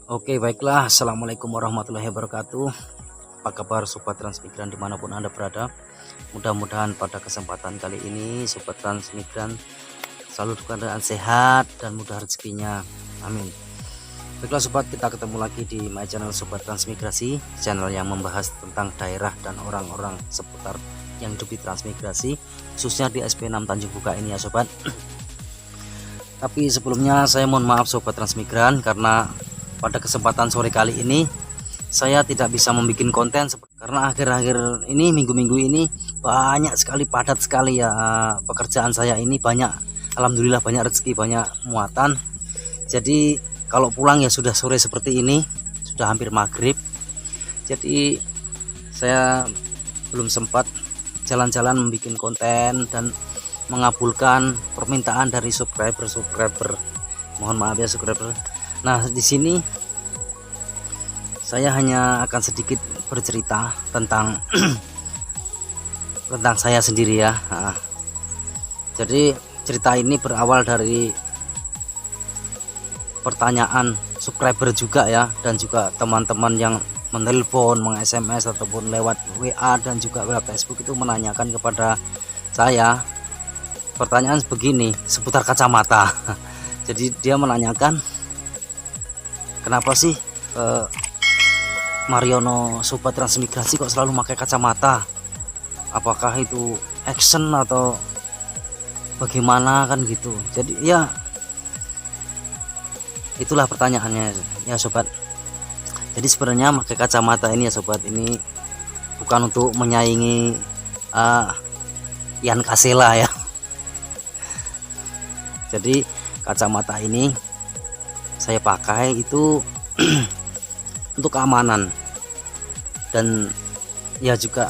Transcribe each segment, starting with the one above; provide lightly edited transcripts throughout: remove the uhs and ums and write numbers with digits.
Oke, baiklah. Assalamualaikum warahmatullahi wabarakatuh. Apa kabar Sobat Transmigran dimanapun Anda berada? Mudah-mudahan pada kesempatan kali ini Sobat Transmigran selalu dalam keadaan sehat dan mudah rezekinya. Amin. Baiklah Sobat, kita ketemu lagi di my channel Sobat Transmigrasi, channel yang membahas tentang daerah dan orang-orang seputar yang hidup di transmigrasi, khususnya di SP6 Tanjung Buka ini ya Sobat. Tapi sebelumnya saya mohon maaf Sobat Transmigran, karena pada kesempatan sore kali ini saya tidak bisa membuat konten karena akhir-akhir ini, minggu-minggu ini banyak sekali, padat sekali ya pekerjaan saya ini. Banyak, alhamdulillah banyak rezeki, banyak muatan. Jadi kalau pulang ya sudah sore seperti ini, sudah hampir maghrib. Jadi saya belum sempat jalan-jalan membuat konten dan mengabulkan permintaan dari subscriber. Mohon maaf ya subscriber. Nah, di sini saya hanya akan sedikit bercerita tentang tentang saya sendiri ya. Jadi cerita ini berawal dari pertanyaan subscriber juga ya, dan juga teman-teman yang menelpon, meng-SMS ataupun lewat WA dan juga lewat Facebook itu menanyakan kepada saya pertanyaan begini seputar kacamata. Jadi dia menanyakan, kenapa sih Mariono Sobat Transmigrasi kok selalu pakai kacamata? Apakah itu action atau bagaimana kan gitu. Jadi ya itulah pertanyaannya ya Sobat. Jadi sebenarnya pakai kacamata ini ya Sobat, ini bukan untuk menyaingi Ian Kasela ya. Jadi kacamata ini saya pakai itu untuk keamanan dan ya juga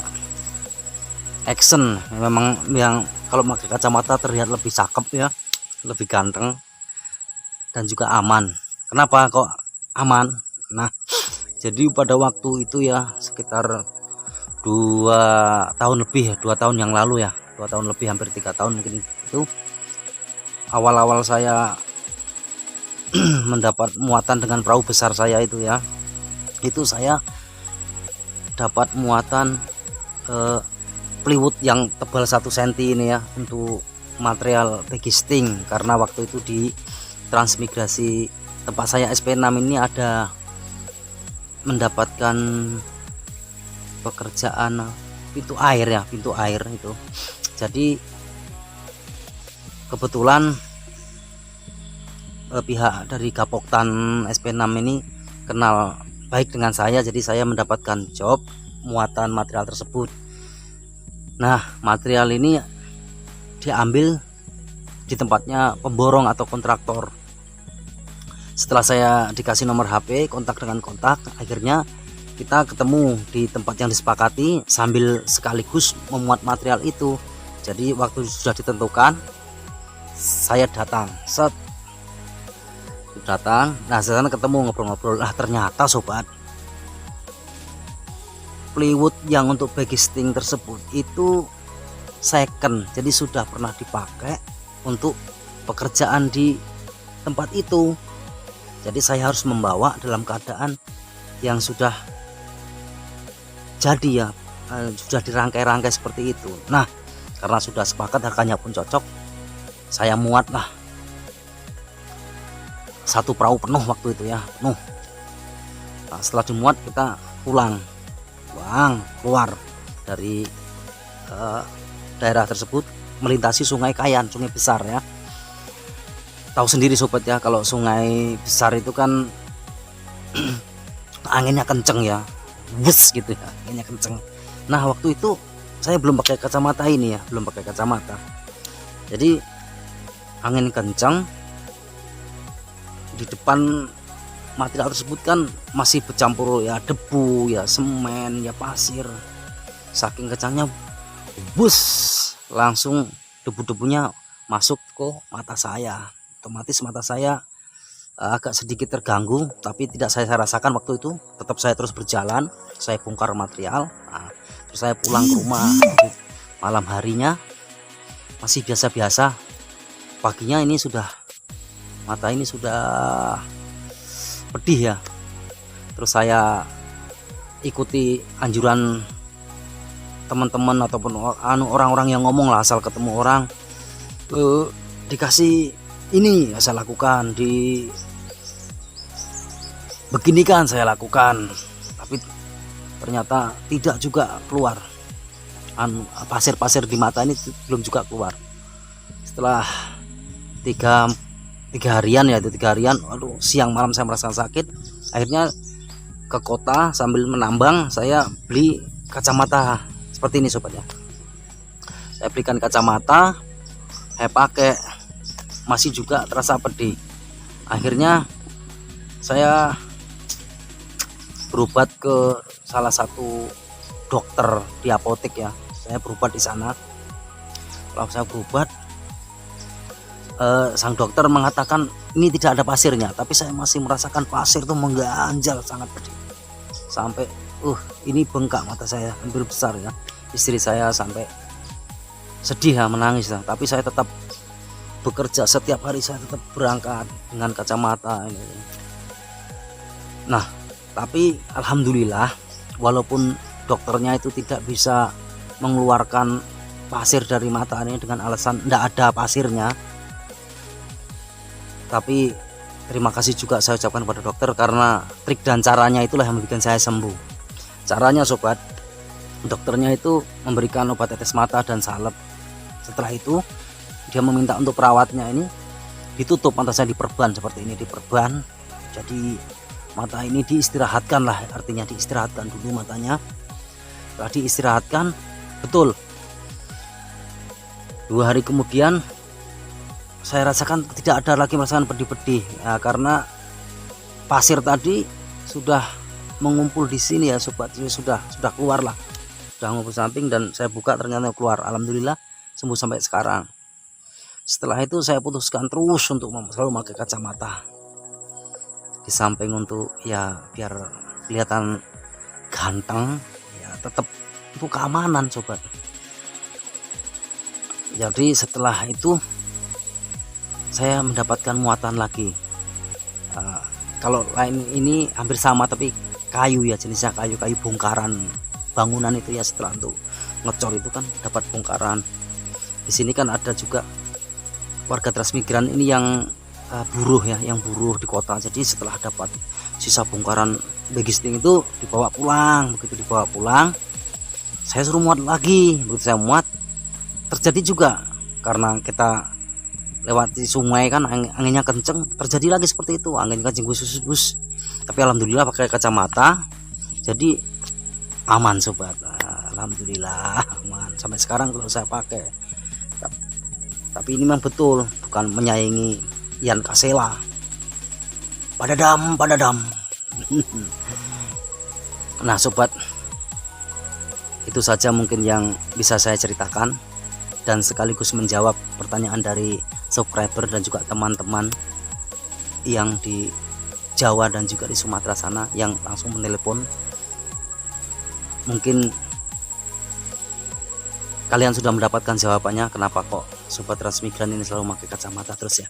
action. Memang yang kalau pakai kacamata terlihat lebih cakep ya, lebih ganteng dan juga aman. Kenapa kok aman? Nah, jadi pada waktu itu ya sekitar 2 tahun lebih ya, 2 tahun yang lalu ya, 2 tahun lebih, hampir 3 tahun mungkin, itu awal-awal saya mendapat muatan dengan perahu besar saya itu ya, itu saya dapat muatan plywood yang tebal 1 cm ini ya, untuk material bagging. Karena waktu itu di transmigrasi tempat saya SP6 ini ada mendapatkan pekerjaan pintu air ya, pintu air itu. Jadi kebetulan pihak dari Gapoktan SP6 ini kenal baik dengan saya, jadi saya mendapatkan job muatan material tersebut. Nah, material ini diambil di tempatnya pemborong atau kontraktor. Setelah saya dikasih nomor HP, kontak dengan kontak, akhirnya kita ketemu di tempat yang disepakati sambil sekaligus memuat material itu. Jadi waktu sudah ditentukan, saya datang, nah sana ketemu, ngobrol-ngobrol. Ternyata Sobat, plywood yang untuk bagging tersebut itu second, jadi sudah pernah dipakai untuk pekerjaan di tempat itu. Jadi saya harus membawa dalam keadaan yang sudah jadi ya, sudah dirangkai-rangkai seperti itu. Nah, karena sudah sepakat, harganya pun cocok, saya muat lah 1 perahu penuh waktu itu ya, penuh. Nah, setelah dimuat kita pulang, keluar dari daerah tersebut, melintasi Sungai Kayan, sungai besar ya. Tahu sendiri Sobat ya, kalau sungai besar itu kan anginnya kenceng ya, bus gitu ya, anginnya kenceng. Nah, waktu itu saya belum pakai kacamata ini ya, belum pakai kacamata. Jadi angin kencang, di depan material tersebut kan masih bercampur ya debu ya, semen ya, pasir. Saking kencangnya, bus, langsung debu-debunya masuk ke mata saya. Otomatis mata saya agak sedikit terganggu, tapi tidak saya rasakan waktu itu. Tetap saya terus berjalan, saya bongkar material. Nah, terus saya pulang ke rumah. Malam harinya masih biasa-biasa, paginya ini sudah, mata ini sudah pedih ya, terus saya ikuti anjuran teman-teman ataupun orang-orang yang ngomong lah, asal ketemu orang dikasih ini ya saya lakukan, beginikan saya lakukan, tapi ternyata tidak juga keluar. Pasir-pasir di mata ini belum juga keluar. Setelah tiga harian ya, itu 3 harian, aduh, siang malam saya merasakan sakit. Akhirnya ke kota sambil menambang, saya beli kacamata seperti ini sobat ya. Saya belikan kacamata, saya pakai, masih juga terasa pedih. Akhirnya saya berobat ke salah satu dokter di apotek ya. Saya berobat di sana. Kalau saya berobat, sang dokter mengatakan ini tidak ada pasirnya, tapi saya masih merasakan pasir itu mengganjal sangat pedih. Sampai ini bengkak mata saya, hampir besar ya. Istri saya sampai sedih ya, menangis ya. Tapi saya tetap bekerja, setiap hari saya tetap berangkat dengan kacamata ini. Nah, tapi alhamdulillah, walaupun dokternya itu tidak bisa mengeluarkan pasir dari mata ini dengan alasan tidak ada pasirnya, tapi terima kasih juga saya ucapkan pada dokter, karena trik dan caranya itulah yang membuat saya sembuh. Caranya sobat, dokternya itu memberikan obat tetes mata dan salep. Setelah itu dia meminta untuk perawatnya ini ditutup mata saya, diperban seperti ini, diperban. Jadi mata ini diistirahatkan lah, artinya diistirahatkan dulu matanya. Setelah diistirahatkan, betul 2 hari kemudian saya rasakan tidak ada lagi merasakan pedih-pedih ya, karena pasir tadi sudah mengumpul di sini ya sobat. Sudah keluar lah, sudah ngumpul samping, dan saya buka ternyata keluar. Alhamdulillah sembuh sampai sekarang. Setelah itu saya putuskan terus untuk selalu pakai kacamata di samping untuk ya biar kelihatan ganteng ya, tetap untuk keamanan sobat. Jadi setelah itu saya mendapatkan muatan lagi. Kalau lain ini hampir sama, tapi kayu ya, jenisnya kayu bongkaran bangunan itu ya. Setelah untuk ngecor itu kan dapat bongkaran. Di sini kan ada juga warga transmigran ini yang buruh ya, yang buruh di kota. Jadi setelah dapat sisa bongkaran begisting itu dibawa pulang. Begitu dibawa pulang, saya suruh muat lagi. Begitu saya muat, terjadi juga karena kita lewati sungai kan, anginnya kenceng, terjadi lagi seperti itu, angin kenceng bus. Tapi alhamdulillah pakai kacamata jadi aman sobat. Alhamdulillah aman sampai sekarang kalau saya pakai. Tapi ini memang betul bukan menyaingi Ian Kasela. Padadam. Nah sobat, itu saja mungkin yang bisa saya ceritakan, dan sekaligus menjawab pertanyaan dari subscriber dan juga teman-teman yang di Jawa dan juga di Sumatera sana yang langsung menelepon. Mungkin kalian sudah mendapatkan jawabannya kenapa kok sobat transmigran ini selalu pakai kacamata terus ya.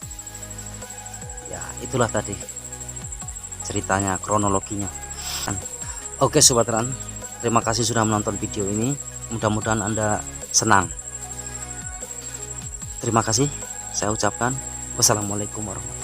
Ya itulah tadi ceritanya, kronologinya. Oke sobat Ran, terima kasih sudah menonton video ini, mudah-mudahan Anda senang. Terima kasih saya ucapkan. Wassalamualaikum warahmatullahi wabarakatuh.